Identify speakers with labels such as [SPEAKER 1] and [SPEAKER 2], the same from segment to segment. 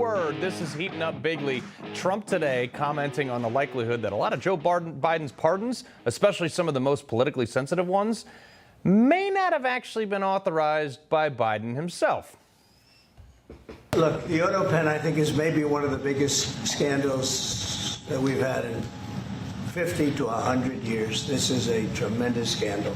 [SPEAKER 1] word. This is heating up bigly. Trump today commenting on the likelihood that a lot of Joe Biden's pardons, especially some of the most politically sensitive ones, may not have actually been authorized by Biden himself.
[SPEAKER 2] Look, the auto pen, I think, is maybe one of the biggest scandals that we've had in 50 to 100 years. This is a tremendous scandal.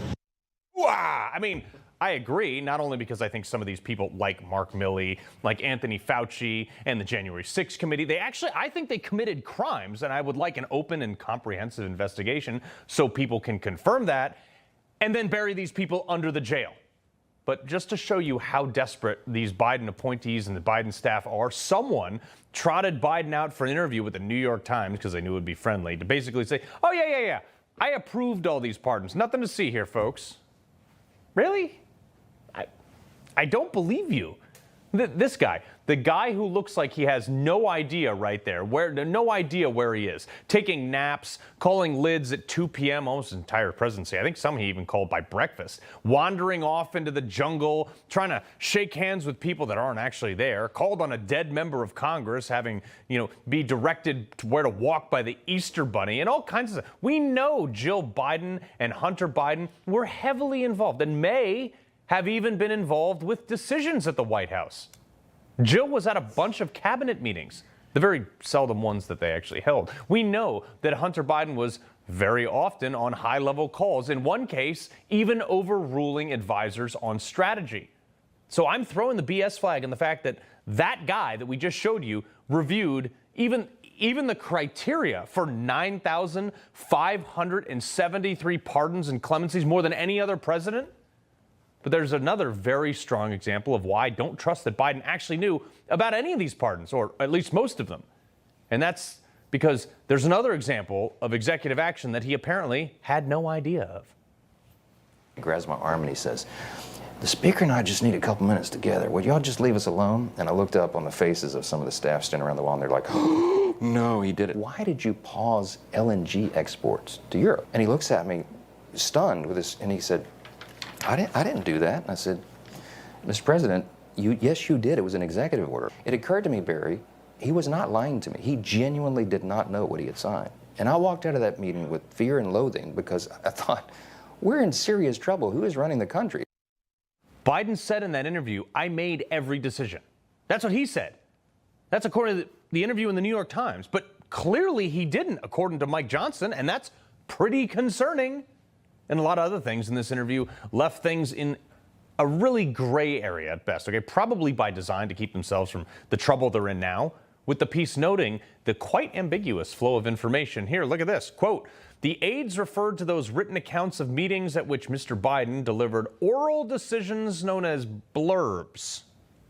[SPEAKER 1] Wow. I mean, I agree, not only because I think some of these people like Mark Milley, like Anthony Fauci and the January 6th committee, I think they committed crimes, and I would like an open and comprehensive investigation so people can confirm that and then bury these people under the jail. But just to show you how desperate these Biden appointees and the Biden staff are, someone trotted Biden out for an interview with the New York Times, because they knew it would be friendly, to basically say, oh, yeah, I approved all these pardons. Nothing to see here, folks. Really? I don't believe you. This guy, the guy who looks like he has no idea right there, no idea where he is, taking naps, calling lids at 2 p.m., almost his entire presidency. I think some he even called by breakfast, wandering off into the jungle, trying to shake hands with people that aren't actually there, called on a dead member of Congress, having, be directed to where to walk by the Easter Bunny and all kinds of stuff. We know Jill Biden and Hunter Biden were heavily involved and may have even been involved with decisions at the White House. Jill was at a bunch of cabinet meetings, the very seldom ones that they actually held. We know that Hunter Biden was very often on high-level calls, in one case, even overruling advisors on strategy. So I'm throwing the BS flag on the fact that that guy that we just showed you reviewed even the criteria for 9,573 pardons and clemencies, more than any other president. But there's another very strong example of why I don't trust that Biden actually knew about any of these pardons, or at least most of them. And that's because there's another example of executive action that he apparently had no idea of.
[SPEAKER 3] He grabs my arm and he says, the Speaker and I just need a couple minutes together. Would y'all just leave us alone? And I looked up on the faces of some of the staff standing around the wall, and they're like, oh, no, he did it. Why did you pause LNG exports to Europe? And he looks at me stunned with this, and he said, I didn't do that. And I said, Mr. President, yes, you did. It was an executive order. It occurred to me, Barry, he was not lying to me. He genuinely did not know what he had signed. And I walked out of that meeting with fear and loathing because I thought, we're in serious trouble. Who is running the country?
[SPEAKER 1] Biden said in that interview, I made every decision. That's what he said. That's according to the interview in the New York Times. But clearly he didn't, according to Mike Johnson, and that's pretty concerning. And a lot of other things in this interview left things in a really gray area at best, okay? Probably by design to keep themselves from the trouble they're in now, with the piece noting the quite ambiguous flow of information. Here, look at this. Quote, the aides referred to those written accounts of meetings at which Mr. Biden delivered oral decisions known as blurbs.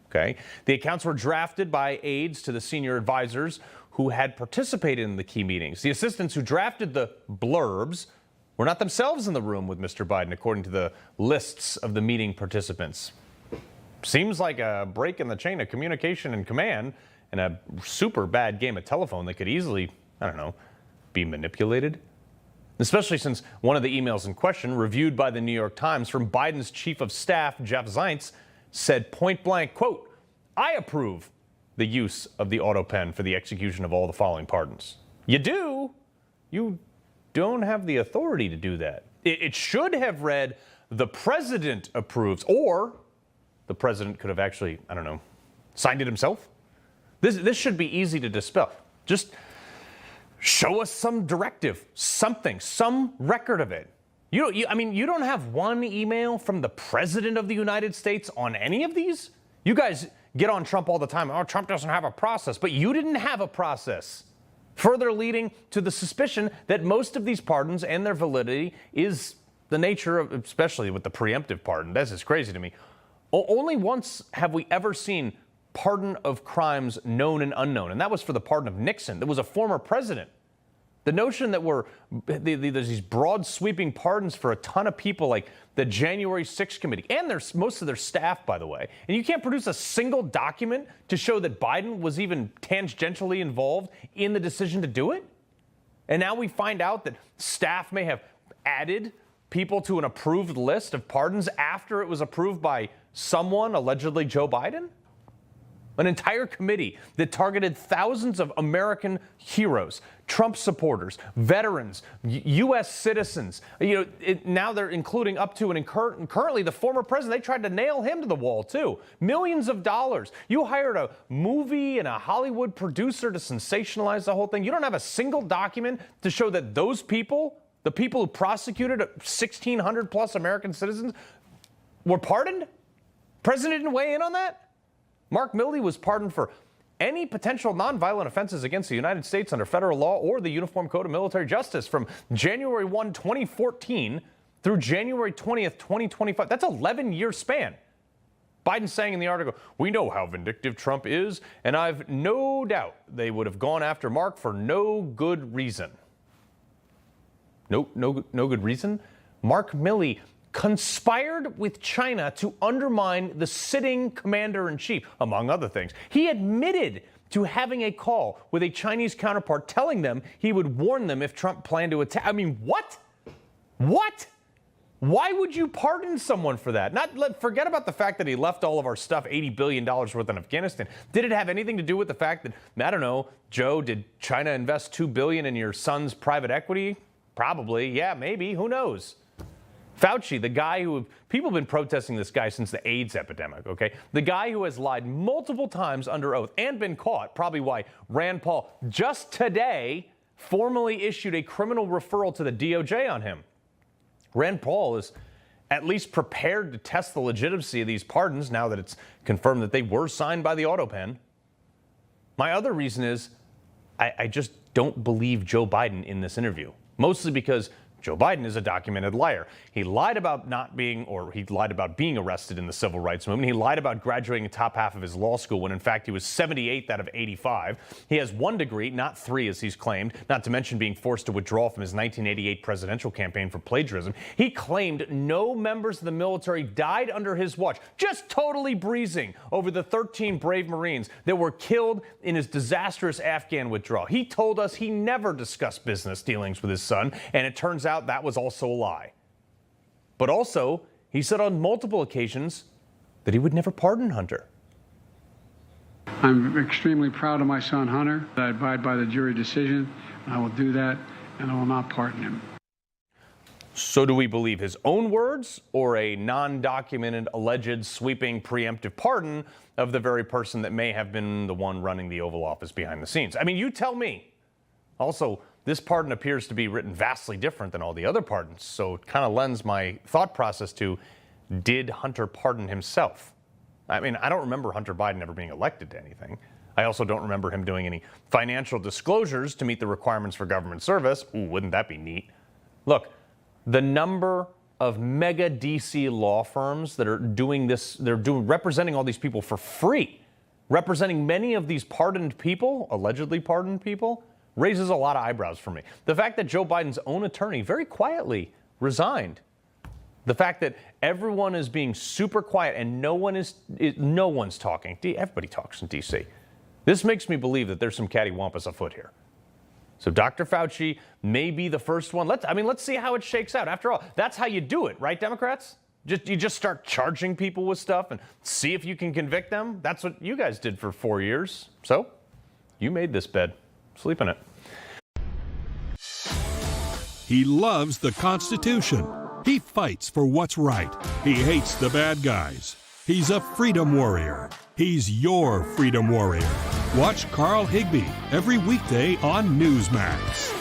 [SPEAKER 1] Okay? The accounts were drafted by aides to the senior advisors who had participated in the key meetings. The assistants who drafted the blurbs were not themselves in the room with Mr. Biden, according to the lists of the meeting participants. Seems like a break in the chain of communication and command and a super bad game of telephone that could easily, be manipulated. Especially since one of the emails in question, reviewed by the New York Times from Biden's chief of staff, Jeff Zients, said point blank, quote, I approve the use of the auto pen for the execution of all the following pardons. You do? You don't have the authority to do that. It should have read, the president approves, or the president could have actually, signed it himself. This should be easy to dispel. Just show us some directive, something, some record of it. You don't have one email from the president of the United States on any of these? You guys get on Trump all the time. Oh, Trump doesn't have a process, but you didn't have a process. Further leading to the suspicion that most of these pardons and their validity is the nature of, especially with the preemptive pardon. This is crazy to me. Only once have we ever seen pardon of crimes known and unknown, and that was for the pardon of Nixon. That was a former president. The notion that there's these broad sweeping pardons for a ton of people like the January 6th committee and most of their staff, by the way, and you can't produce a single document to show that Biden was even tangentially involved in the decision to do it? And now we find out that staff may have added people to an approved list of pardons after it was approved by someone, allegedly Joe Biden? an entire committee that targeted thousands of American heroes, Trump supporters, veterans, U.S. citizens. Now they're including up to and currently the former president. They tried to nail him to the wall, too. Millions of dollars. You hired a movie and a Hollywood producer to sensationalize the whole thing. You don't have a single document to show that those people, the people who prosecuted 1,600 plus American citizens, were pardoned? President didn't weigh in on that? Mark Milley was pardoned for any potential nonviolent offenses against the United States under federal law or the Uniform Code of Military Justice from January 1, 2014 through January 20th, 2025. That's an 11-year span. Biden saying in the article, "We know how vindictive Trump is, and I've no doubt they would have gone after Mark for no good reason." No good reason? Mark Milley conspired with China to undermine the sitting commander-in-chief, among other things. He admitted to having a call with a Chinese counterpart telling them he would warn them if Trump planned to attack. I mean, what? What? Why would you pardon someone for that? Forget about the fact that he left all of our stuff, $80 billion worth in Afghanistan. Did it have anything to do with the fact that, I don't know, Joe, did China invest $2 billion in your son's private equity? Probably. Yeah, maybe. Who knows? Fauci, the guy who, people have been protesting this guy since the AIDS epidemic, okay? The guy who has lied multiple times under oath and been caught, probably why Rand Paul just today formally issued a criminal referral to the DOJ on him. Rand Paul is at least prepared to test the legitimacy of these pardons now that it's confirmed that they were signed by the Autopen. My other reason is I just don't believe Joe Biden in this interview, mostly because Joe Biden is a documented liar. He lied about he lied about being arrested in the civil rights movement. He lied about graduating the top half of his law school when in fact he was 78th out of 85. He has 1 degree, not 3 as he's claimed, not to mention being forced to withdraw from his 1988 presidential campaign for plagiarism. He claimed no members of the military died under his watch, just totally breezing over the 13 brave Marines that were killed in his disastrous Afghan withdrawal. He told us he never discussed business dealings with his son, and it turns out that was also a lie. But also, he said on multiple occasions that he would never pardon Hunter.
[SPEAKER 4] I'm extremely proud of my son, Hunter. I abide by the jury decision. I will do that, and I will not pardon him.
[SPEAKER 1] So do we believe his own words or a non-documented, alleged, sweeping, preemptive pardon of the very person that may have been the one running the Oval Office behind the scenes? I mean, you tell me. Also, this pardon appears to be written vastly different than all the other pardons, so it kind of lends my thought process to, did Hunter pardon himself? I mean, I don't remember Hunter Biden ever being elected to anything. I also don't remember him doing any financial disclosures to meet the requirements for government service. Ooh, wouldn't that be neat? Look, the number of mega DC law firms that are doing this, representing all these people for free, representing many of these pardoned people, allegedly pardoned people, raises a lot of eyebrows for me. The fact that Joe Biden's own attorney very quietly resigned. The fact that everyone is being super quiet and no one's talking. Everybody talks in D.C. This makes me believe that there's some cattywampus afoot here. So Dr. Fauci may be the first one. Let's see how it shakes out. After all, that's how you do it, right, Democrats? You just start charging people with stuff and see if you can convict them. That's what you guys did for 4 years. So you made this bed. Sleep in it.
[SPEAKER 5] He loves the Constitution. He fights for what's right. He hates the bad guys. He's a freedom warrior. He's your freedom warrior. Watch Carl Higbie every weekday on Newsmax.